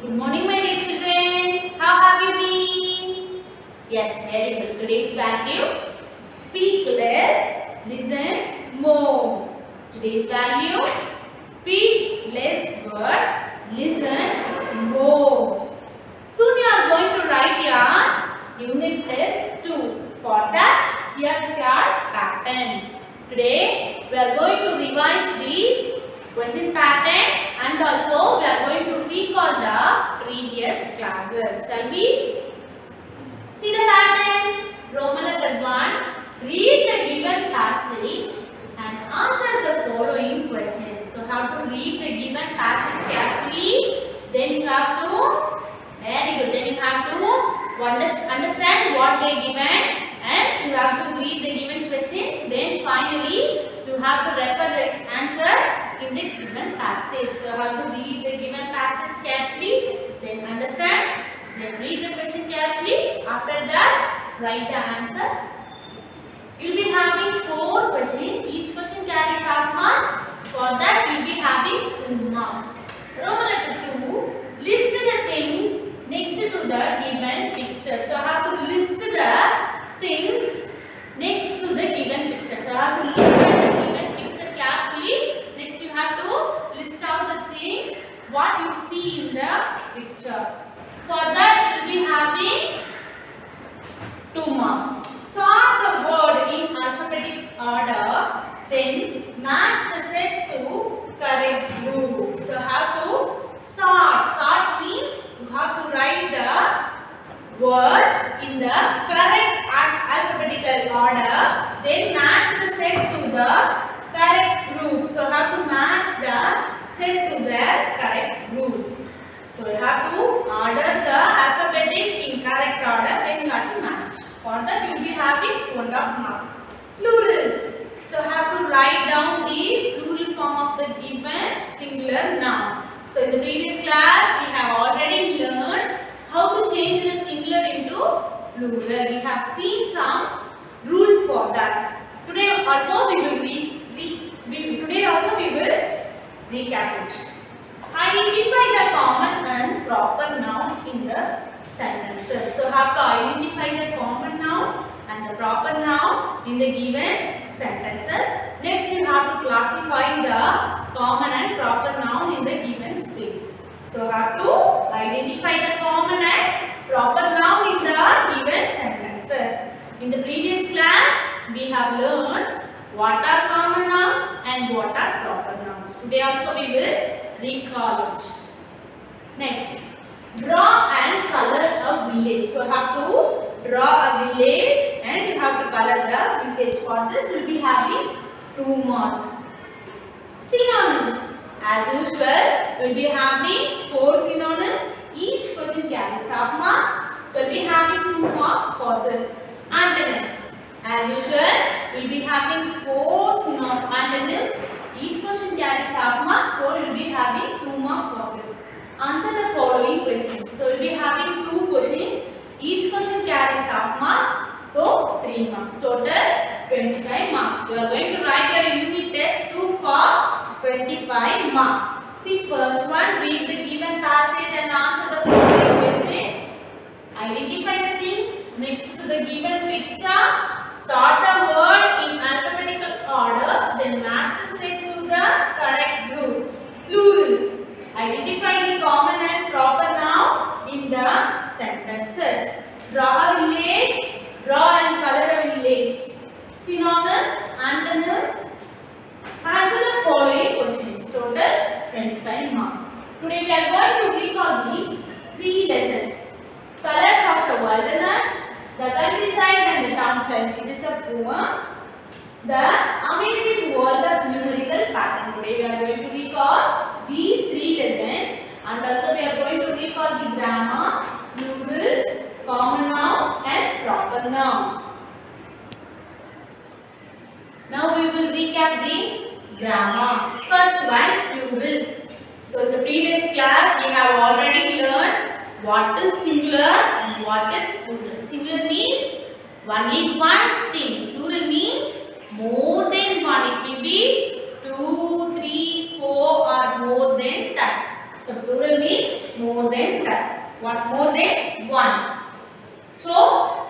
Good morning, my dear children. How have you been? Yes, very good. Today's value: speak less, listen more. Today's value: speak less word, listen more. Soon you are going to write your unit test 2. For that, here is your pattern. Today, we are going to revise the question pattern and also we are going to recall the previous classes. Shall we see the pattern? Roman letter 1. Read the given passage and answer the following questions. So, how to read the given passage carefully. Then you have to, very good, then you have to understand what they given and you have to read the given question. Then finally, you have to refer the answer in the given passage. So, you have to read the given passage carefully, then understand, then read the question carefully. After that, write the answer. You will be having 4 questions. Each question carries half mark. For that, you will be having 2 marks. Roman letter 2. List the things next to the given picture. So, I have to list the things next to the given picture. So, I have to look at the given picture carefully. Next, you have to list out the things what you see in the pictures. For that, you will be having 2 marks. Sort the word in alphabetic order. Then match the set to correct group. So, have to sort. Sort means you have to write the word in the correct alphabetical order. Then match the set to the correct group. So, have to match the set to their correct group. So, you have to order the alphabetic in correct order. Then you have to match. For that, you will be having 2.5 marks. Plurals. So, have to write down the plural form of the given singular noun. So, in the previous class, we have already learned how to change the singular into plural. We have seen some rules for that. Today also we will recap it. Identify the common and proper noun in the sentences. So, have to identify the common noun and the proper noun in the given sentences. Next, you have to classify the common and proper noun in the given space. So, have to identify the common and proper noun in the given sentences. In the previous class, we have learned what are common nouns and what are proper nouns. Today also we will recall it. Next, draw and color a village. So, have to draw a village and you have to color the village. For this, we will be having 2 marks. Synonyms. As usual, we will be having 4 synonyms. Each question carries half mark. So, we will be having 2 marks for this. Antonyms. As usual, we will be having 4 antonyms. Each question carries half mark. So, we will be having 2 marks for this. Answer the following questions. So, we will be having 2 questions. Each question carries half mark. So, 3 marks. Total 25 marks. You are going to write your unit test 2 for 25 marks. See, first one, read the given passage and answer the following question. Identify the things next to the given picture. Sort the word in alphabetical order. Then match the set to the correct group. Plurals. Identify the common and proper noun in the sentences. Draw a village. Draw and color a village. Synonyms, antonyms. Answer the following questions. Total 25 marks. Today we are going to recall the 3 lessons. Colors of the wilderness, the country child and the town child. It is a poem. The amazing world of numerical pattern. Today we are going to recall these 3 lessons and also we are going to recall the grammar, plurals, common noun and proper noun. Now we will recap the grammar. First one, plurals. So in the previous class we have already learned what is singular and what is plural. Singular means only one thing. Plural means more than one. It will be 2, 3, 4 or more than that. So plural means more than that. What more than 1. So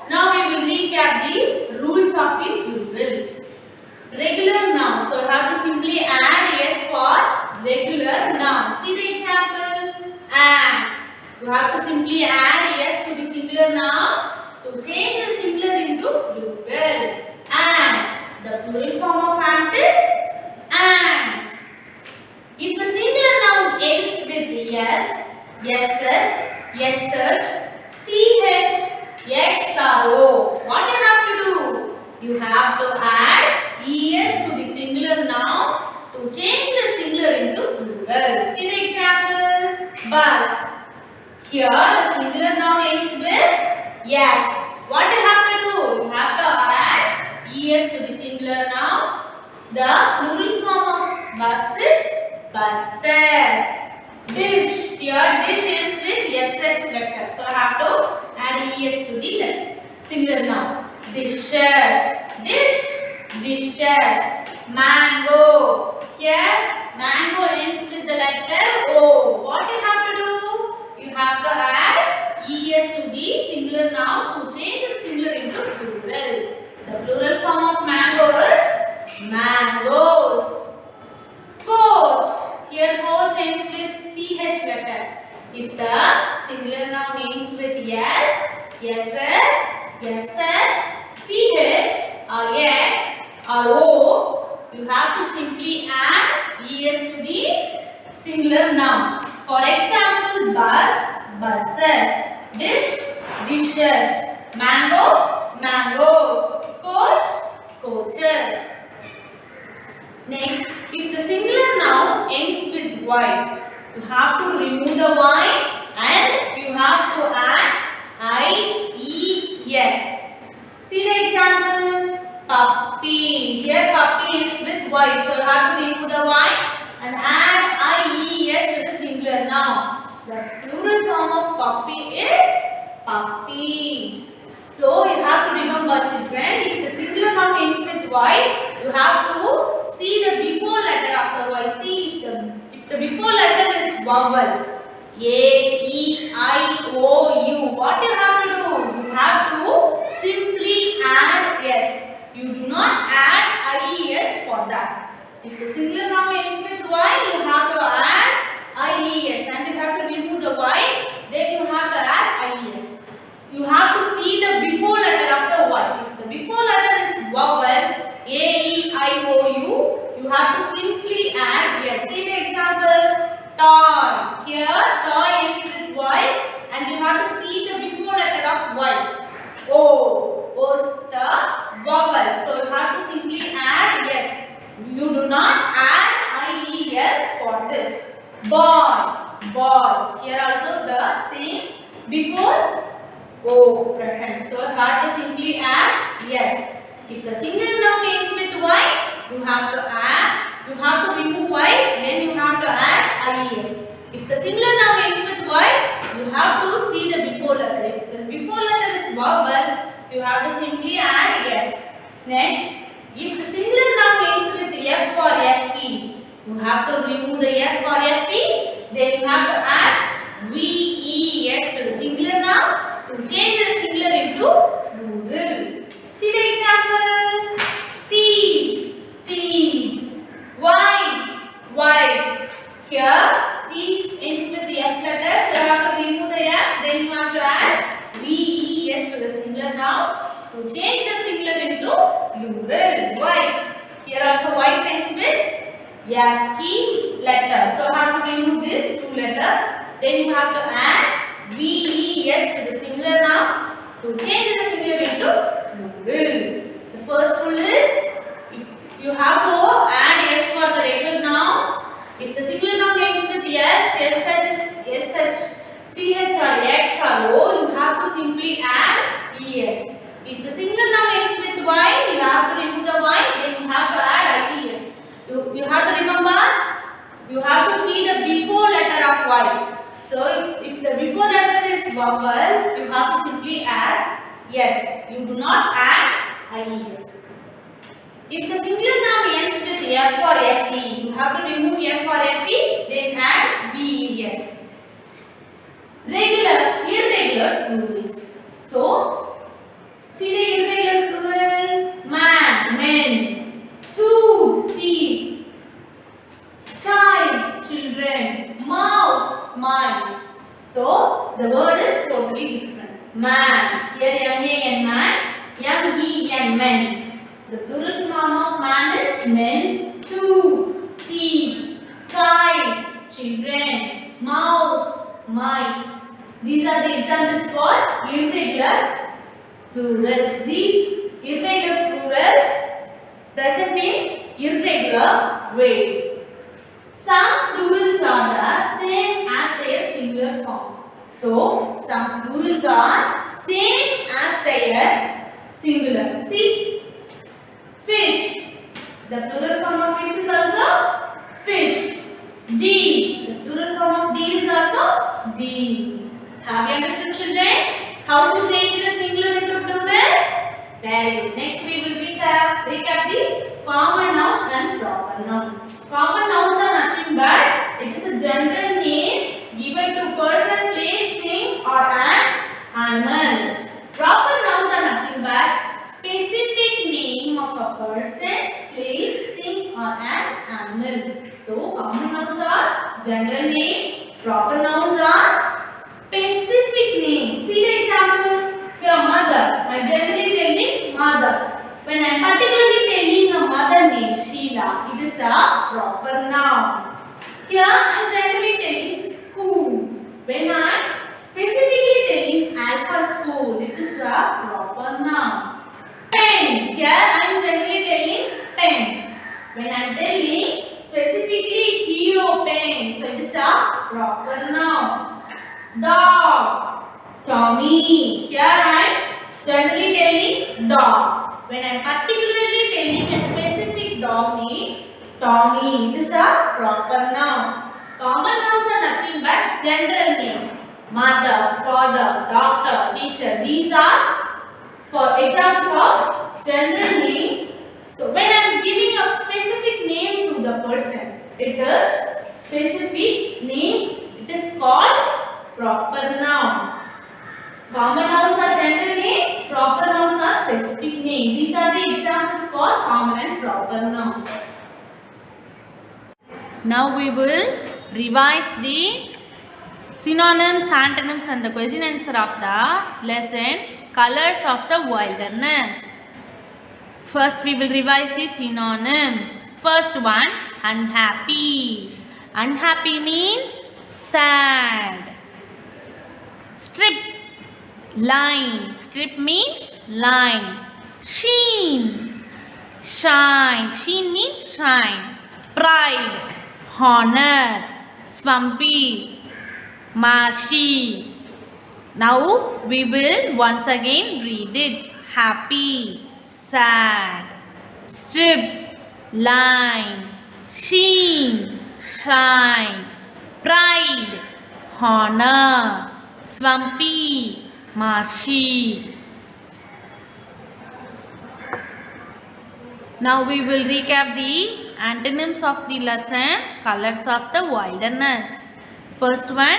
now we will recap the rules of the plural. Regular noun. So you have to simply add s for regular noun. See the example. And you have to simply add s to the singular noun to change the singular into plural. And the plural form of ant is ants. If the singular noun ends with yes, yes, ch, x, o, what you have to do? You have to add es to the singular noun to change the singular into plural. See the example. Bus. Here the singular noun ends with yes. What you have to do? You have to add es to the singular noun. The plural form of bus is buses. Dish. Here dish ends with sh letter. So I have to add es to the singular noun. Dishes. Dish. Dishes. Mango. Here mango ends with the letter O. What you have to do? You have to add es to the singular noun to change the singular into plural. The plural form of mango is mangoes. Coach. Here coach ends with ch letter. If the singular noun ends with yes, sh, or x or o, you have to simply add es to the singular noun. For example, bus, buses, dish, dishes, mango, mangoes, coach, coaches. Next, if the singular noun ends with y, you have to remove the y and you have to add ies. See the example. Puppy. Here puppy ends with y, so you have to remove the y and add ies to the singular noun. The plural form of puppy is puppies. So you have to remember, children, if the singular noun ends with y, you have to see the before letter of the y. See if the before letter is vowel, a, e, I, o, u. What you have to do? You have to simply add s. You do not add ies for that. If the singular noun ends with y, you have to add ies, and you have to remove the y, then you have to add ies. You have to see the before letter of the y. If the before letter is vowel, a, e, I, o, u, you have to simply add yes. See the example. Toy. Here toy ends with y, and you have to see the before letter of y. O. O is the vowel. So you have to simply add yes. You do not add ies for this. Boy. Balls. Here also the same before O present. So you have to simply add yes. If the single noun ends with y, you have to remove y, then you have to add ies. If the singular noun ends with y, you have to see the before letter. If the before letter is vowel, you have to simply add yes. Next, if the singular noun ends with f or fe, you have to remove the f or fe, then you have to add ves to the singular noun to change the singular into plural. See the example. Thief, thieves. Wife, wives. Here, thief ends with the f letter, so you have to remove the f, then you have to add ves to the singular noun to change the singular into plural. Wife. Here also wife ends with fe letter, so you have to remove this two letter, then you have to add ves to the singular noun to change the singular into plural. The first rule is you have to add s for the regular nouns. If the singular noun ends with s, sh, ch or x or o, you have to simply add es. If the singular noun ends with y, you have to remove the y, then you have to add ies. You have to remember, you have to see the before letter of y. So if the before letter is vowel, you have to simply add yes. You do not add ies. If the singular noun ends with f or fe, you have to remove f or fe, then add ves. Regular, irregular plurals. So, see the irregular plurals. Man, men. Tooth, teeth. Child, children. Mouse, mice. So, the word is totally different. Man, here M-A-N, man. M-E-N, men. The plural form of man is men. Tooth, teeth. Child, children. Mouse, mice. These are the examples for irregular plurals. These irregular plurals present in irregular way. Some plurals are the same as their singular form. So, some plurals are same as their singular. See, fish. The plural form of fish is also fish. Deer. The plural form of deer is also deer. Have you understood, children? How to change the singular into plural? Very good. Next we will recap the common noun and proper noun. Common nouns are nothing but it is a general name given to person, place, thing or an animal. Proper nouns are nothing but specific name of a person, place, thing or an animal. So common nouns are general name. Proper nouns are specific name. See the example. Here mother. I am generally telling mother. When I am particularly telling a mother name Sheila, it is a proper noun. Here I am generally telling school. When I am specifically telling Alpha School, it is a proper noun. Pen. Here I am generally telling pen. When I am telling specifically Hero pen, so it is a proper noun. Dog, Tommy. Here I am generally telling dog. When I am particularly telling a specific dog name, Tommy, it is a proper noun. Common nouns are nothing but general name. Mother, father, doctor, teacher. These are for examples of general name. So when I am giving a specific name to the person, it is specific name. It is called proper noun. Common nouns are general name, proper nouns are specific name. These are the examples for common and proper noun. Now we will revise the synonyms, antonyms and the question answer of the lesson Colors of the Wilderness. First we will revise the synonyms. First one, unhappy. Unhappy means sad. Strip, line. Strip means line. Sheen, shine. Sheen means shine. Pride, honor. Swampy, marshy. Now we will once again read it. Happy, sad. Strip, line. Sheen, shine. Pride, honor. Swampy, marshy. Now we will recap the antonyms of the lesson, colors of the wilderness. First one,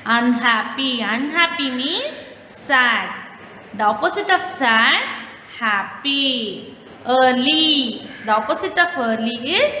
unhappy. Unhappy means sad. The opposite of sad, happy. Early. The opposite of early is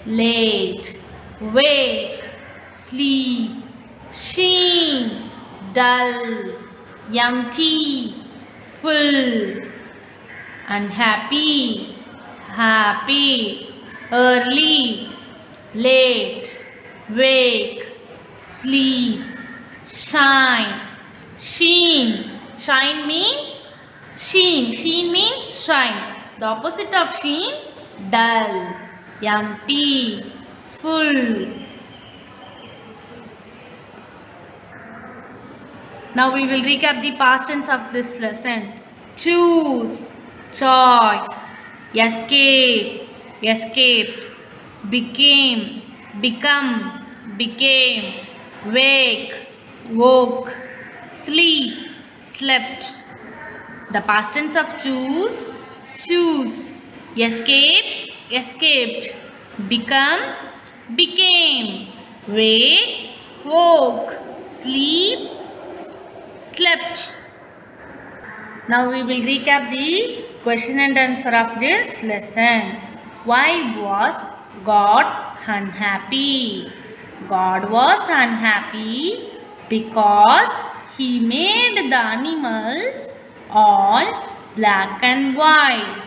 late. Wake, sleep. Sheen, dull. Empty, full. Unhappy, happy. Early, late. Wake, sleep. Shine, sheen. Shine means sheen. Sheen means shine. The opposite of sheen, dull. Empty, full. Now we will recap the past tense of this lesson. Choose, choice. Escape, escaped. Became, become, became. Wake, woke. Sleep, slept. The past tense of choose, choose. Escape, escaped. Become, became. Wake, woke. Sleep, slept. Now we will recap the question and answer of this lesson. Why was God unhappy? God was unhappy because he made the animals all black and white.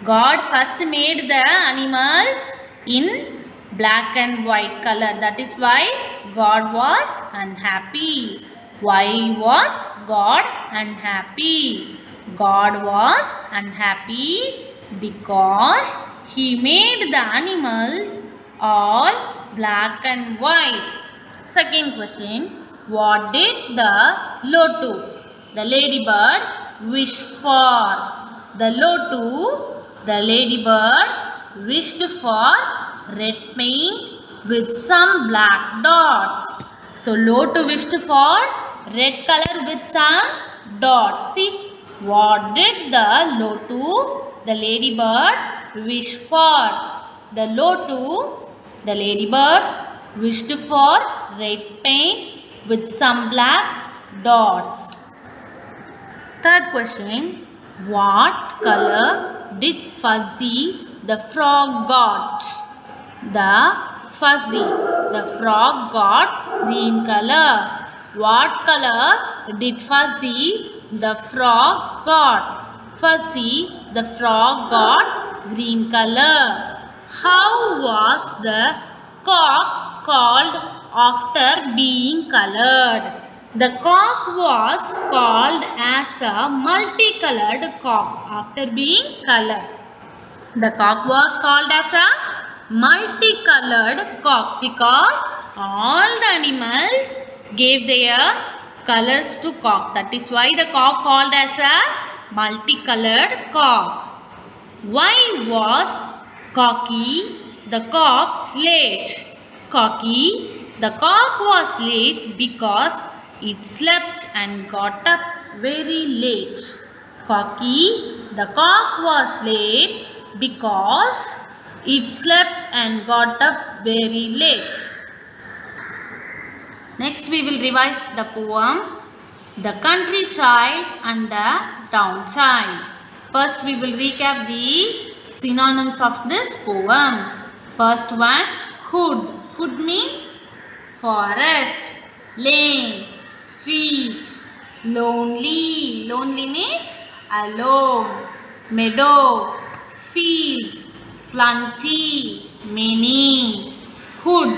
God first made the animals in black and white color. That is why God was unhappy. Why was God unhappy? God was unhappy because he made the animals all black and white. Second question. What did the lotu, the ladybird, wish for? The lotu, the ladybird, wished for red paint with some black dots. So lotu wished for red color with some dots. See, what did the lotu, the ladybird, wish for? The lotu, the ladybird, wished for red paint with some black dots. Third question. What color did Fuzzy the frog got? The frog got green color. What color did Fuzzy the frog got? Fuzzy the frog got green color. How was the cock called after being colored? The cock was called as a multicolored cock after being colored. The cock was called as a multicolored cock because all the animals gave their colors to cock. That is why the cock called as a multicolored cock. Why was Cocky the cock late? Cocky the cock was late because it slept and got up very late. Cocky the cock was late because it slept and got up very late. Next we will revise the poem The Country Child and the Town Child. First we will recap the synonyms of this poem. First one, hood. Hood means forest. Lane, street. Lonely. Lonely means alone. Meadow, field. Plenty, many. Hood,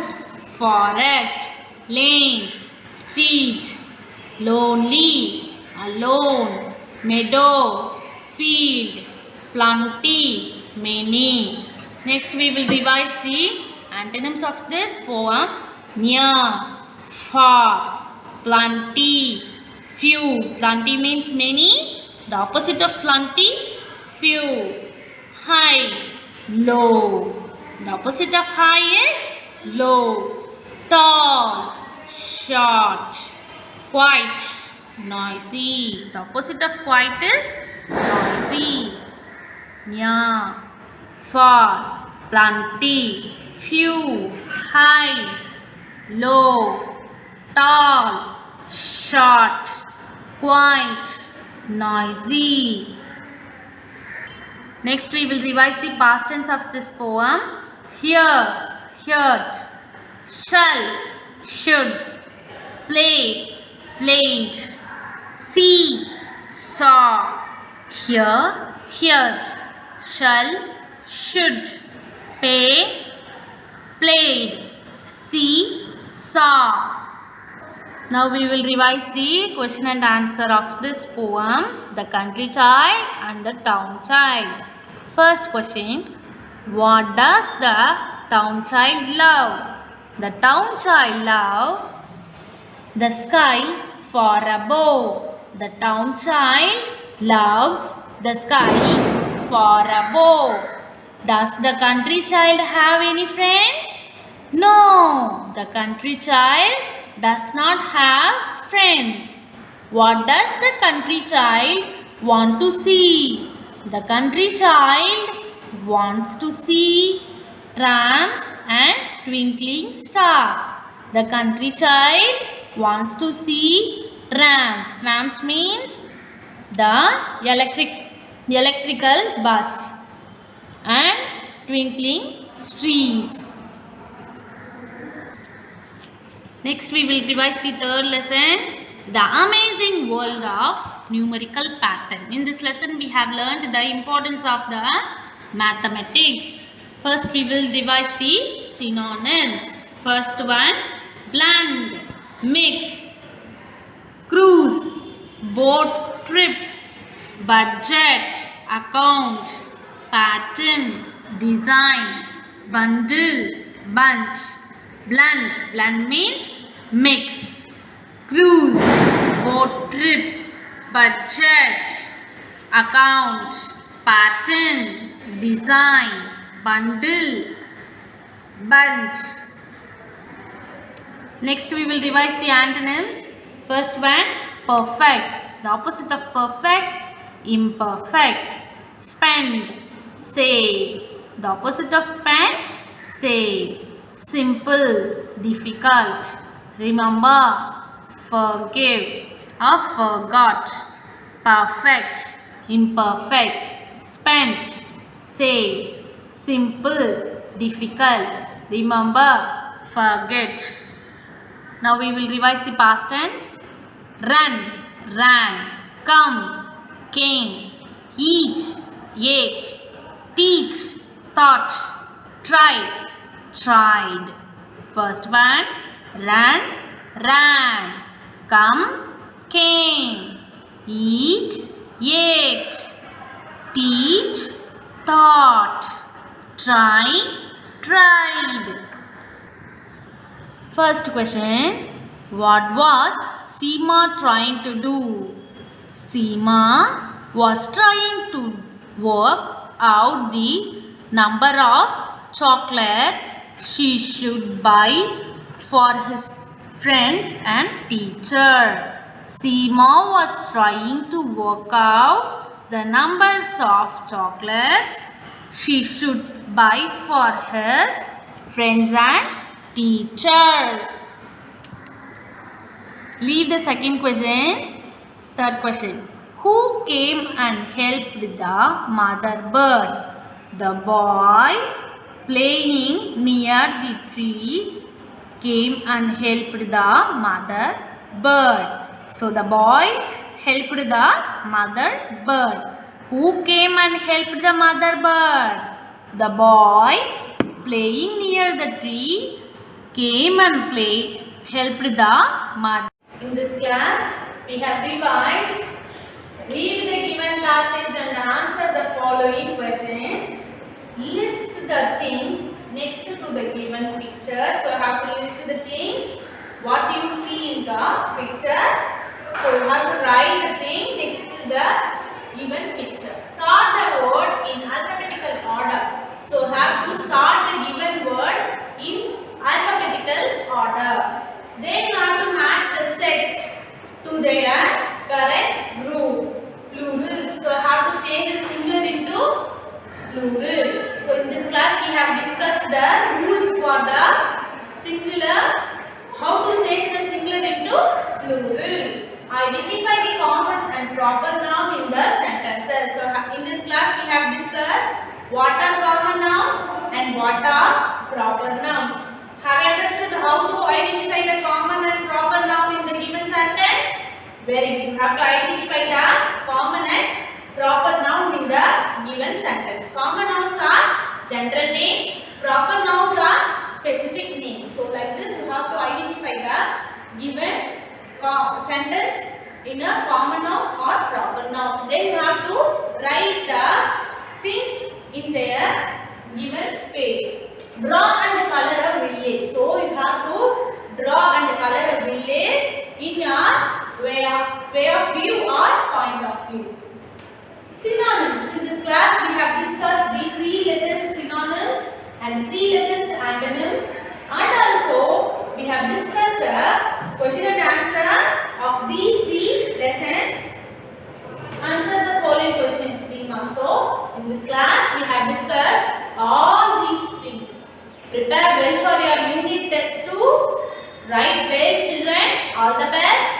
forest. Lane, street. Lonely, alone. Meadow, field. Plenty, many. Next we will revise the antonyms of this poem. Near, far, plenty, few. Plenty means many. The opposite of plenty, few. High, low. The opposite of high is low. Tall, short. Quiet, noisy. The opposite of quiet is noisy. Near, far, plenty, few, high, low, tall, short, quiet, noisy. Next we will revise the past tense of this poem. Hear, heard. Shall, should. Play, played. See, saw. Hear, heard. Shall, should. Pay, played. See, saw. Now we will revise the question and answer of this poem, The Country Child and the Town Child. First question, what does the town child love? The town child loves the sky far above. The town child loves the sky far above. Does the country child have any friends? No, the country child does not have friends. What does the country child want to see? The country child wants to see trams and twinkling stars. The country child wants to see Trams. Trams means the electrical bus. And twinkling streets. Next we will revise the third lesson, the amazing world of numerical pattern. In this lesson we have learned the importance of the mathematics. First we will revise the synonyms. First one, blend, mix, cruise, boat trip, budget, account, pattern, design, bundle, bunch. Blend. Blend means mix. Cruise, boat trip, budget, account, pattern, design, bundle, bunch. Next we will revise the antonyms. First one, perfect. The opposite of perfect, imperfect. Spend, save. The opposite of spend, save. Simple, difficult. Remember, forgive or forgot. Perfect, imperfect. Spent, save. Simple, difficult. Remember, forget. Now we will revise the past tense. Run, ran. Come, came. Eat, ate. Teach, taught. Try, tried. First one, run, ran. Come, came. Eat, ate. Teach, taught. Try, tried. First question, what was Seema trying to do? Seema was trying to work out the number of chocolates she should buy for his friends and teacher. Seema was trying to work out the numbers of chocolates she should buy for his friends and teachers. Leave the second question. Third question. Who came and helped the mother bird? The boys playing near the tree came and helped the mother bird. So the boys helped the mother bird. Who came and helped the mother bird? The boys playing near the tree came and helped the mother. In this class, we have revised. Read the given passage and answer the following question. List the things next to the given picture. So, you have to list the things what you see in the picture. So, you have to write the thing next to the given picture. Sort the word in alphabetical order. So, you have to sort the given word in alphabetical order. Then you have to match the set to their correct group. Plural. So you have to change the singular into plural. So in this class we have discussed the rules for the singular. How to change the singular into plural. Identify the common and proper noun in the sentences. So in this class we have discussed what are common nouns and what are proper nouns. Have you understood how to identify the common and proper noun in the given sentence? Very good. You have to identify the common and proper noun in the given sentence. Common nouns are general name, proper nouns are specific name. So like this you have to identify the given sentence in a common noun or proper noun. Then you have to write the things in their given space. Draw and color a village. So you have to draw and color a village in your way of view or point of view. Synonyms. In this class we have discussed the 3 lessons synonyms and 3 lessons antonyms, and also we have discussed the question and answer of these 3 lessons. Answer the following question 3 marks. So in this class we have discussed all these things. Prepare well for your unit test 2. Write well children. All the best.